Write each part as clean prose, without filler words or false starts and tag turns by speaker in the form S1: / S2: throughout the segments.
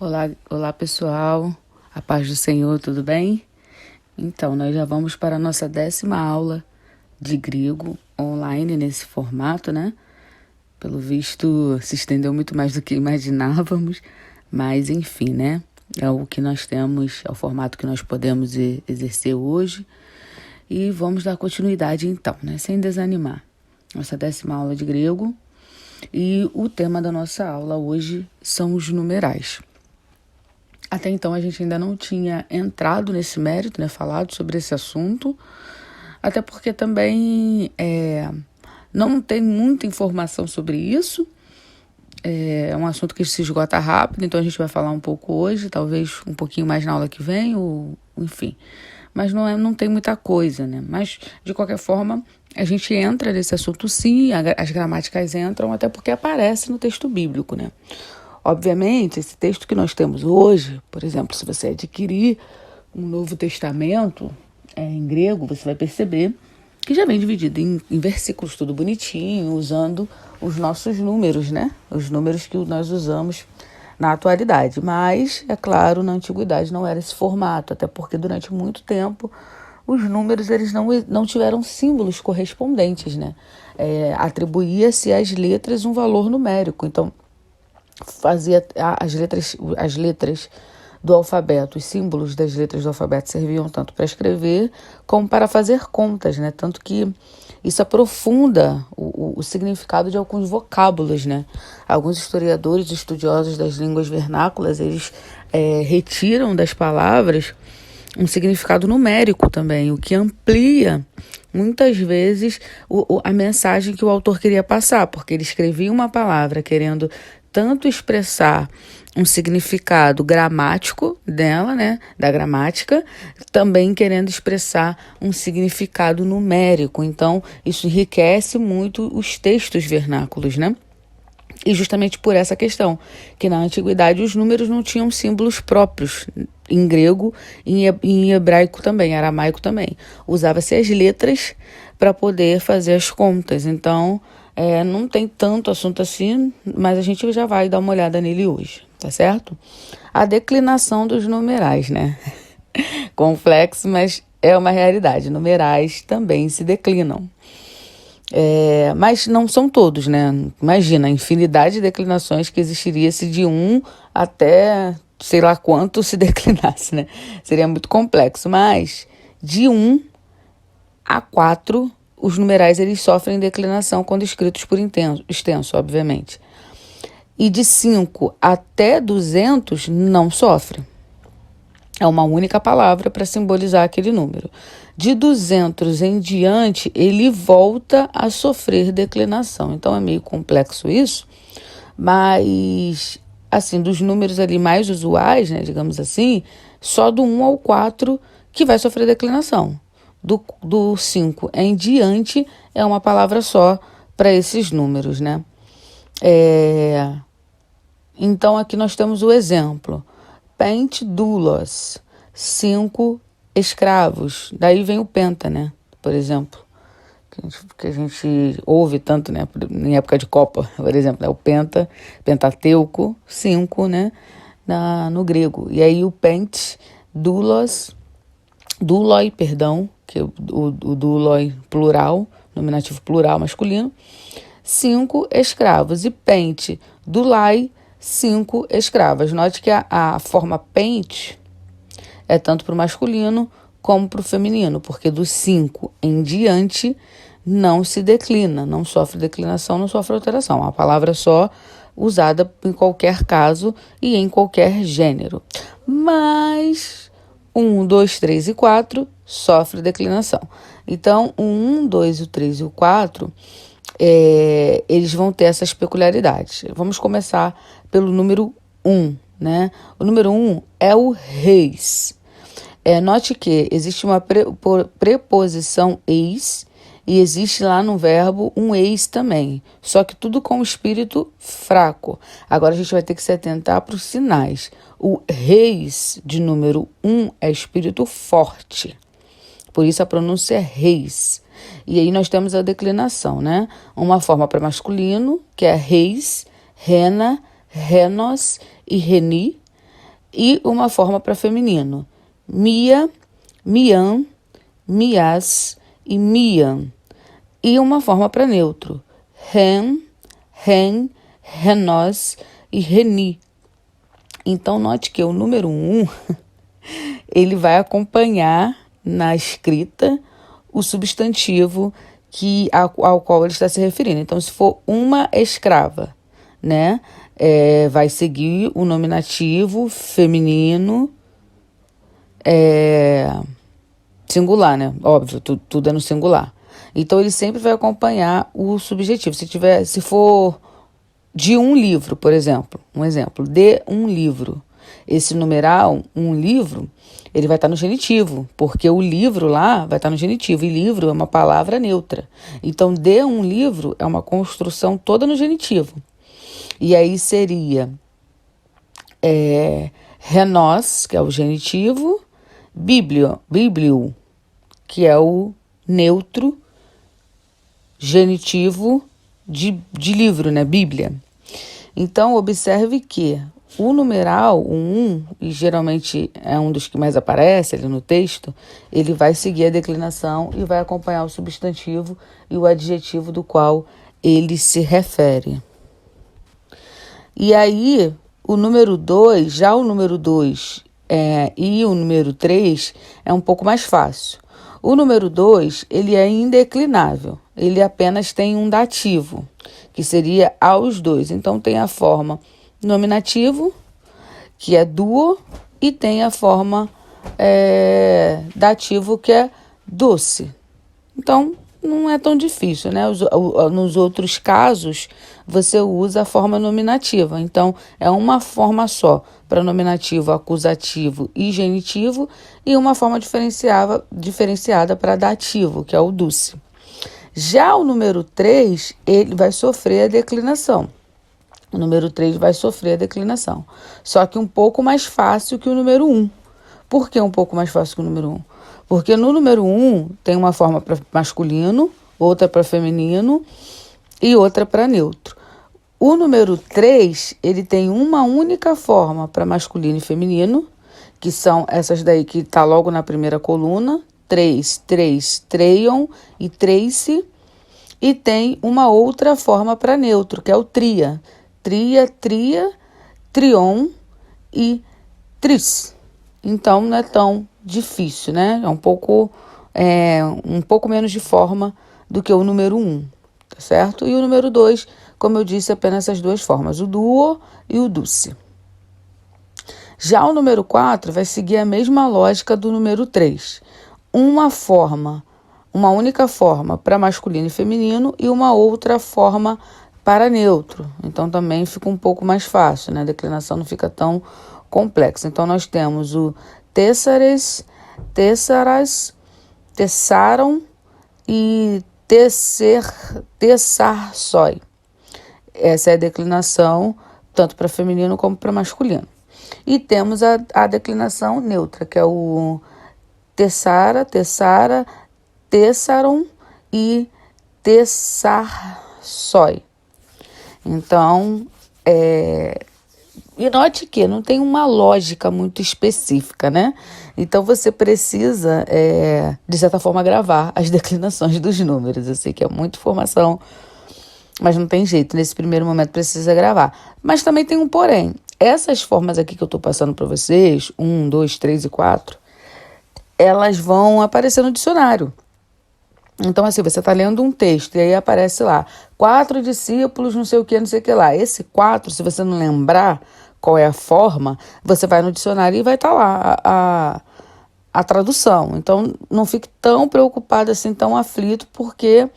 S1: Olá, olá pessoal, a paz do Senhor, tudo bem? Então, nós já vamos para a nossa 10ª aula de grego online nesse formato, né? Pelo visto, se estendeu muito mais do que imaginávamos, mas enfim, né? É o que nós temos, é o formato que nós podemos exercer hoje. E vamos dar continuidade então, né? Sem desanimar. Nossa 10ª aula de grego. E o tema da nossa aula hoje são os numerais. Até então a gente ainda não tinha entrado nesse mérito, né? Falado sobre esse assunto. Até porque também não tem muita informação sobre isso. É um assunto que se esgota rápido, então a gente vai falar um pouco hoje, talvez um pouquinho mais na aula que vem, ou enfim. Mas não tem muita coisa, né? Mas, de qualquer forma, a gente entra nesse assunto sim, as gramáticas entram, até porque aparece no texto bíblico, né? Obviamente, esse texto que nós temos hoje, por exemplo, se você adquirir um Novo Testamento em grego, você vai perceber que já vem dividido em versículos, tudo bonitinho, usando os nossos números, né? Os números que nós usamos na atualidade. Mas, é claro, na antiguidade não era esse formato, até porque durante muito tempo os números eles não tiveram símbolos correspondentes, né? Atribuía-se às letras um valor numérico. Então, fazia as letras do alfabeto, os símbolos das letras do alfabeto serviam tanto para escrever como para fazer contas, né? Tanto que isso aprofunda o significado de alguns vocábulos, né? Alguns historiadores, estudiosos das línguas vernáculas, eles retiram das palavras um significado numérico também, o que amplia muitas vezes a mensagem que o autor queria passar, porque ele escrevia uma palavra querendo tanto expressar um significado gramático dela, né, da gramática, também querendo expressar um significado numérico. Então, isso enriquece muito os textos vernáculos, né? E justamente por essa questão, que na antiguidade os números não tinham símbolos próprios, em grego e em hebraico também, aramaico também. Usava-se as letras para poder fazer as contas. Então, não tem tanto assunto assim, mas a gente já vai dar uma olhada nele hoje, tá certo? A declinação dos numerais, né? Complexo, mas é uma realidade. Numerais também se declinam. Mas não são todos, né? Imagina a infinidade de declinações que existiria se de 1 até sei lá quanto se declinasse, né? Seria muito complexo, mas de 1 a 4, os numerais eles sofrem declinação quando escritos por extenso, obviamente. E de 5 até 200 não sofre. É uma única palavra para simbolizar aquele número. De 200 em diante, ele volta a sofrer declinação. Então, é meio complexo isso, mas, assim, dos números ali mais usuais, né, digamos assim, só do 1 ao 4 que vai sofrer declinação. Do 5 em diante é uma palavra só para esses números, né? Então, aqui nós temos o exemplo. Pentdoulos, 5 escravos. Daí vem o penta, né? Por exemplo, que a gente ouve tanto, né? Em época de Copa, por exemplo, né? O Pentateuco, 5, né? No grego. E aí o doulos, douloi, que é o douloi plural, nominativo plural masculino, 5 escravos. E doulai, 5 escravas. Note que a forma pente é tanto para o masculino como para o feminino, porque do 5 em diante não se declina, não sofre declinação, não sofre alteração. É uma palavra só usada em qualquer caso e em qualquer gênero. Mas 1, 2, 3 e 4 sofre declinação. Então, o 1, 2, o 3 e o 4... eles vão ter essas peculiaridades. Vamos começar pelo número 1, né? O número 1 é o reis. Note que existe uma preposição eis e existe lá no verbo um eis também, só que tudo com espírito fraco. Agora a gente vai ter que se atentar para os sinais. O reis de número 1 é espírito forte, por isso a pronúncia é reis. E aí nós temos a declinação, né? Uma forma para masculino, que é reis, rena, renos e reni. e uma forma para feminino. Mia, mian, mias e mian. E uma forma para neutro. Ren, ren, renós e reni. Então, note que o número 1, ele vai acompanhar na escrita o substantivo ao qual ele está se referindo. Então, se for uma escrava, né, vai seguir o nominativo feminino singular, né? Óbvio, tudo é no singular. Então, ele sempre vai acompanhar o subjetivo. Se for de um livro, por exemplo, de um livro. Esse numeral, um livro, ele vai estar no genitivo, porque o livro lá vai estar no genitivo, e livro é uma palavra neutra. Então, de um livro é uma construção toda no genitivo. E aí seria renós, que é o genitivo, biblio, que é o neutro genitivo de livro, né? Bíblia. Então, observe que o numeral, o 1, e geralmente é um dos que mais aparece ali no texto, ele vai seguir a declinação e vai acompanhar o substantivo e o adjetivo do qual ele se refere. E aí, o número 2, já o número 2 e o número 3 é um pouco mais fácil. O número 2, ele é indeclinável, ele apenas tem um dativo, que seria aos dois. Então, tem a forma nominativo, que é duo, e tem a forma dativo, que é doce. Então, não é tão difícil, né? Nos outros casos, você usa a forma nominativa. Então, é uma forma só para nominativo, acusativo e genitivo, e uma forma diferenciada para dativo, que é o doce. Já o número 3, ele vai sofrer a declinação. O número 3 vai sofrer a declinação. Só que um pouco mais fácil que o número 1. Por que um pouco mais fácil que o número 1? Porque no número 1 tem uma forma para masculino, outra para feminino e outra para neutro. O número 3, ele tem uma única forma para masculino e feminino, que são essas daí que está logo na primeira coluna, 3, treion e trace, e tem uma outra forma para neutro, que é o tria, tria, trion e tris. Então, não é tão difícil, né? É um pouco menos de forma do que o número 1, tá certo? E o número 2, como eu disse, apenas essas duas formas, o duo e o doce. Já o número 4 vai seguir a mesma lógica do número 3. Uma única forma para masculino e feminino e uma outra forma para neutro. Então, também fica um pouco mais fácil, né? A declinação não fica tão complexa. Então, nós temos o tessares, tessaras, tessaram e tessarsoi. Essa é a declinação tanto para feminino como para masculino. E temos a declinação neutra, que é o tessara, tessaron e tessarsoi. Então, e note que não tem uma lógica muito específica, né? Então, você precisa, de certa forma, gravar as declinações dos números. Eu sei que é muita informação, mas não tem jeito. Nesse primeiro momento, precisa gravar. Mas também tem um porém. Essas formas aqui que eu estou passando para vocês, 1, 2, 3 e 4, elas vão aparecer no dicionário. Então, assim, você está lendo um texto e aí aparece lá, 4 discípulos, não sei o que lá. Esse 4, se você não lembrar qual é a forma, você vai no dicionário e vai estar lá a tradução. Então, não fique tão preocupado assim, tão aflito, porque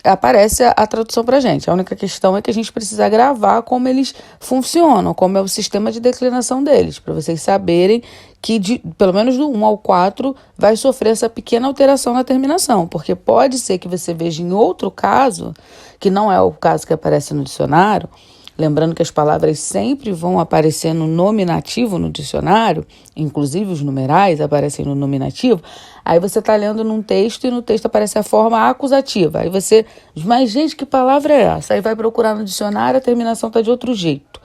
S1: aparece a tradução para a gente. A única questão é que a gente precisa gravar como eles funcionam, como é o sistema de declinação deles, para vocês saberem que pelo menos do 1 ao 4 vai sofrer essa pequena alteração na terminação, porque pode ser que você veja em outro caso, que não é o caso que aparece no dicionário, lembrando que as palavras sempre vão aparecer no nominativo no dicionário, inclusive os numerais aparecem no nominativo. Aí você está lendo num texto e no texto aparece a forma acusativa. Aí você diz, mas gente, que palavra é essa? Aí vai procurar no dicionário, a terminação está de outro jeito.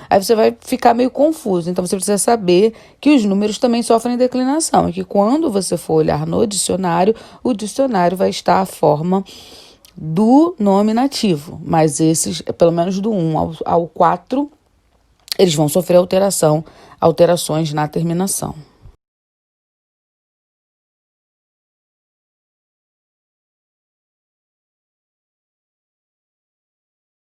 S1: Aí você vai ficar meio confuso. Então você precisa saber que os números também sofrem declinação e que quando você for olhar no dicionário, o dicionário vai estar a forma do nome nativo, mas esses, pelo menos do 1 ao 4, eles vão sofrer alterações na terminação.